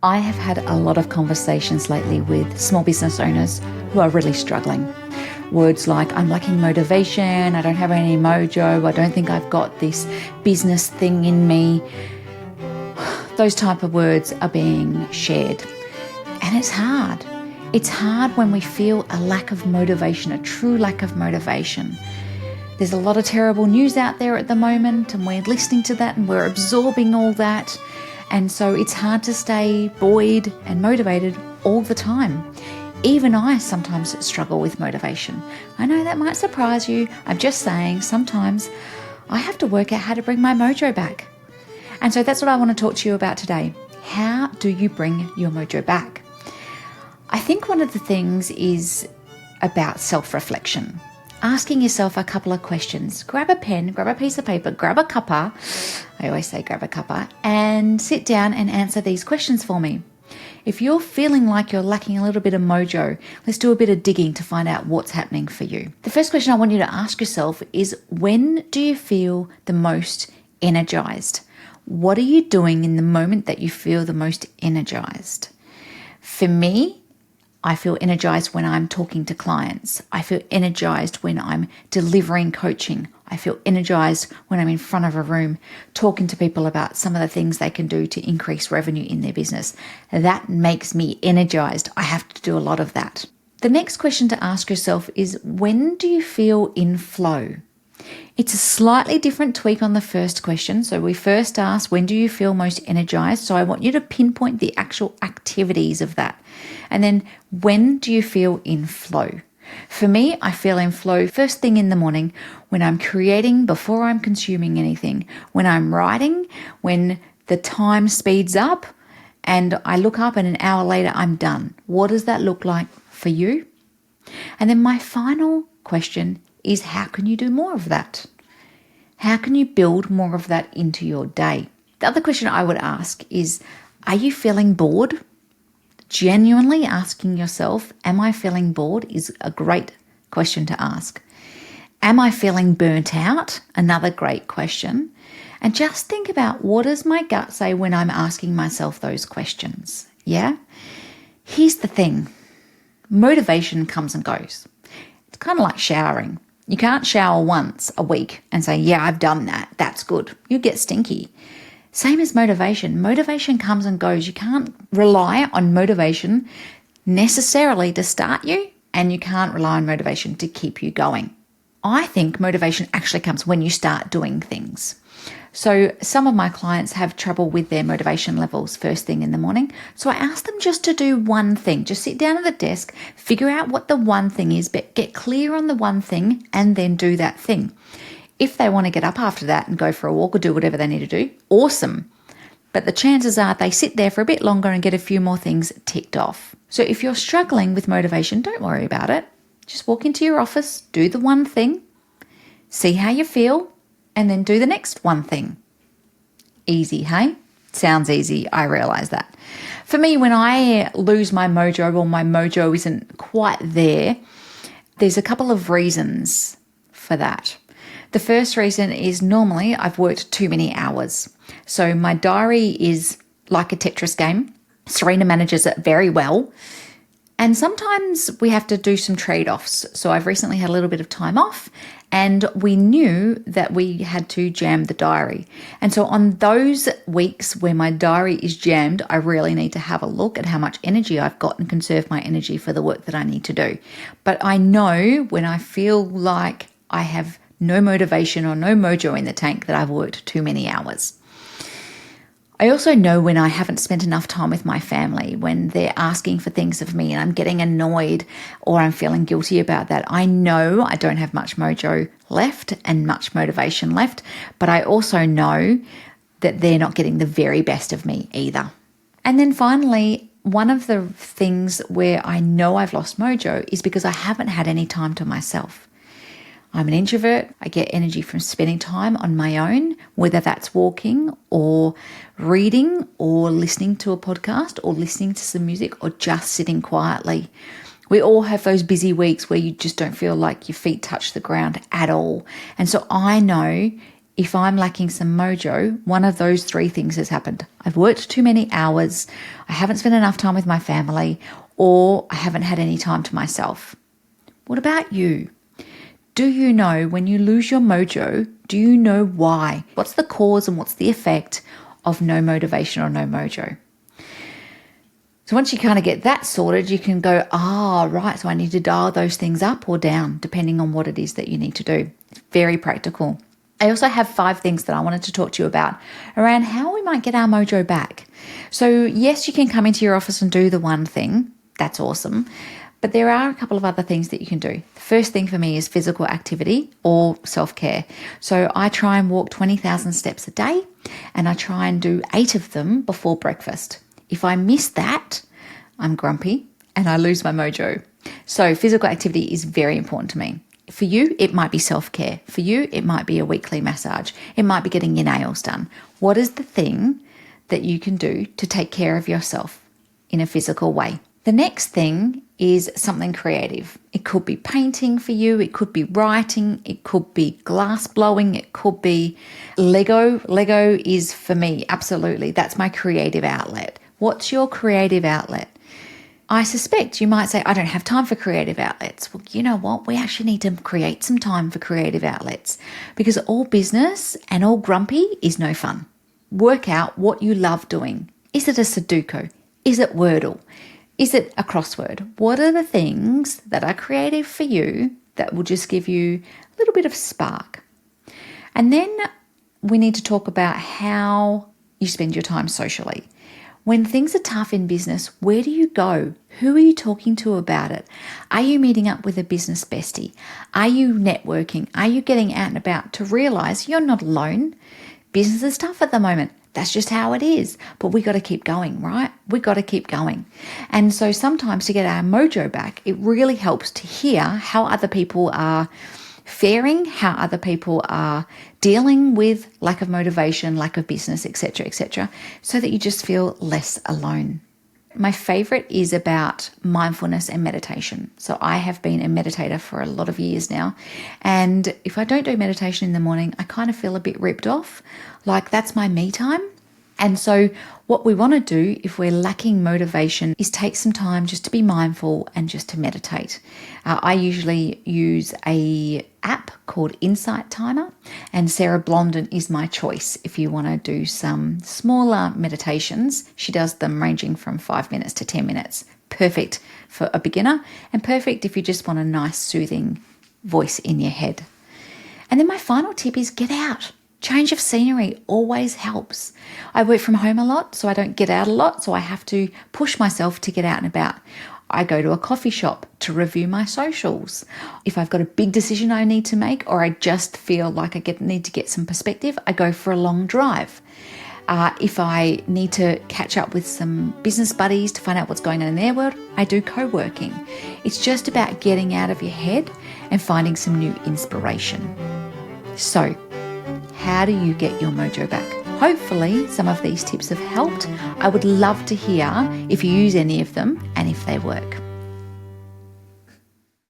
I have had a lot of conversations lately with small business owners who are really struggling. Words like, I'm lacking motivation, I don't have any mojo, I don't think I've got this business thing in me. Those type of words are being shared. And it's hard. It's hard when we feel a lack of motivation, a true lack of motivation. There's a lot of terrible news out there at the moment, and we're listening to that and we're absorbing all that. And so it's hard to stay buoyed and motivated all the time. Even I sometimes struggle with motivation. I know that might surprise you. I'm just saying sometimes I have to work out how to bring my mojo back. And so that's what I want to talk to you about today. How do you bring your mojo back? I think one of the things is about self-reflection. Asking yourself a couple of questions. Grab a pen, grab a piece of paper, grab a cuppa. I always say grab a cuppa and sit down and answer these questions for me. If you're feeling like you're lacking a little bit of mojo, let's do a bit of digging to find out what's happening for you. The first question I want you to ask yourself is, when do you feel the most energized? What are you doing in the moment that you feel the most energized? For me, I feel energized when I'm talking to clients. I feel energized when I'm delivering coaching. I feel energized when I'm in front of a room talking to people about some of the things they can do to increase revenue in their business. That makes me energized. I have to do a lot of that. The next question to ask yourself is, when do you feel in flow? It's a slightly different tweak on the first question. So we first asked, when do you feel most energized? So I want you to pinpoint the actual activities of that. And then, when do you feel in flow? For me, I feel in flow first thing in the morning, when I'm creating before I'm consuming anything, when I'm writing, when the time speeds up and I look up and an hour later I'm done. What does that look like for you? And then my final question is, how can you do more of that? How can you build more of that into your day? The other question I would ask is, are you feeling bored? Genuinely asking yourself, am I feeling bored, is a great question to ask. Am I feeling burnt out? Another great question. And just think about, what does my gut say when I'm asking myself those questions? Yeah? Here's the thing. Motivation comes and goes. It's kind of like showering. You can't shower once a week and say, yeah, I've done that. That's good. You get stinky. Same as motivation. Motivation comes and goes. You can't rely on motivation necessarily to start you, and you can't rely on motivation to keep you going. I think motivation actually comes when you start doing things. So some of my clients have trouble with their motivation levels first thing in the morning. So I ask them just to do one thing. Just sit down at the desk, figure out what the one thing is, but get clear on the one thing and then do that thing. If they want to get up after that and go for a walk or do whatever they need to do, awesome. But the chances are they sit there for a bit longer and get a few more things ticked off. So if you're struggling with motivation, don't worry about it. Just walk into your office, do the one thing, see how you feel, and then do the next one thing. Easy, hey? Sounds easy, I realize that. For me, when I lose my mojo or my mojo isn't quite there, there's a couple of reasons for that. The first reason is, normally I've worked too many hours. So my diary is like a Tetris game. Serena manages it very well. And sometimes we have to do some trade-offs. So I've recently had a little bit of time off, and we knew that we had to jam the diary. And so on those weeks where my diary is jammed, I really need to have a look at how much energy I've got and conserve my energy for the work that I need to do. But I know when I feel like I have no motivation or no mojo in the tank that I've worked too many hours. I also know when I haven't spent enough time with my family, when they're asking for things of me and I'm getting annoyed or I'm feeling guilty about that. I know I don't have much mojo left and much motivation left, but I also know that they're not getting the very best of me either. And then finally, one of the things where I know I've lost mojo is because I haven't had any time to myself. I'm an introvert. I get energy from spending time on my own, whether that's walking or reading or listening to a podcast or listening to some music or just sitting quietly. We all have those busy weeks where you just don't feel like your feet touch the ground at all. And so I know if I'm lacking some mojo, one of those three things has happened. I've worked too many hours, I haven't spent enough time with my family, or I haven't had any time to myself. What about you? Do you know when you lose your mojo, do you know why? What's the cause and what's the effect of no motivation or no mojo? So once you kind of get that sorted, you can go, right, so I need to dial those things up or down, depending on what it is that you need to do. It's very practical. I also have 5 things that I wanted to talk to you about around how we might get our mojo back. So yes, you can come into your office and do the one thing. That's awesome. But there are a couple of other things that you can do. The first thing for me is physical activity or self-care. So I try and walk 20,000 steps a day, and I try and do 8 of them before breakfast. If I miss that, I'm grumpy and I lose my mojo. So physical activity is very important to me. For you, it might be self-care. For you, it might be a weekly massage. It might be getting your nails done. What is the thing that you can do to take care of yourself in a physical way? The next thing is something creative. It could be painting for you. It could be writing. It could be glass blowing. It could be Lego. Lego is for me, absolutely. That's my creative outlet. What's your creative outlet? I suspect you might say, I don't have time for creative outlets. Well, you know what? We actually need to create some time for creative outlets, because all business and all grumpy is no fun. Work out what you love doing. Is it a Sudoku? Is it Wordle? Is it a crossword? What are the things that are creative for you that will just give you a little bit of spark? And then we need to talk about how you spend your time socially. When things are tough in business, where do you go? Who are you talking to about it? Are you meeting up with a business bestie? Are you networking? Are you getting out and about to realize you're not alone? Business is tough at the moment. That's just how it is. But we got to keep going, right? We got to keep going. And so sometimes to get our mojo back, it really helps to hear how other people are faring, how other people are dealing with lack of motivation, lack of business, etc., so that you just feel less alone. My favorite is about mindfulness and meditation. So I have been a meditator for a lot of years now. And if I don't do meditation in the morning, I kind of feel a bit ripped off. Like that's my me time. And so what we want to do if we're lacking motivation is take some time just to be mindful and just to meditate. I usually use a app called Insight Timer, and Sarah Blondin is my choice if you want to do some smaller meditations. She does them ranging from 5 minutes to 10 minutes. Perfect for a beginner and perfect if you just want a nice soothing voice in your head. And then my final tip is get out. Change of scenery always helps. I work from home a lot, so I don't get out a lot, so I have to push myself to get out and about. I go to a coffee shop to review my socials. If I've got a big decision I need to make, or I just feel like I need to get some perspective, I go for a long drive. If I need to catch up with some business buddies to find out what's going on in their world, I do co-working. It's just about getting out of your head and finding some new inspiration. So, how do you get your mojo back? Hopefully some of these tips have helped. I would love to hear if you use any of them and if they work.